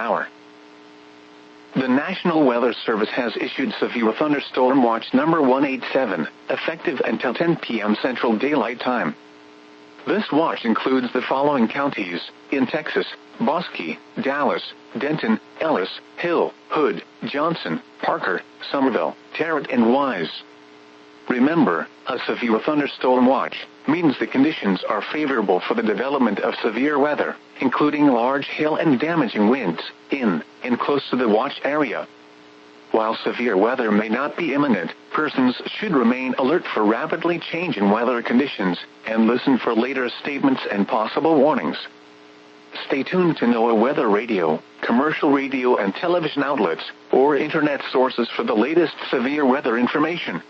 hour. The National Weather Service has issued severe thunderstorm watch number 187, effective until 10 p.m. Central Daylight Time. This watch includes the following counties in Texas: Bosque, Dallas, Denton, Ellis, Hill, Hood, Johnson, Parker, Somerville, Tarrant, and Wise. Remember, a severe thunderstorm watch means the conditions are favorable for the development of severe weather, including large hail and damaging winds, in and close to the watch area. While severe weather may not be imminent, persons should remain alert for rapidly changing weather conditions, and listen for later statements and possible warnings. Stay tuned to NOAA weather radio, commercial radio and television outlets, or internet sources for the latest severe weather information.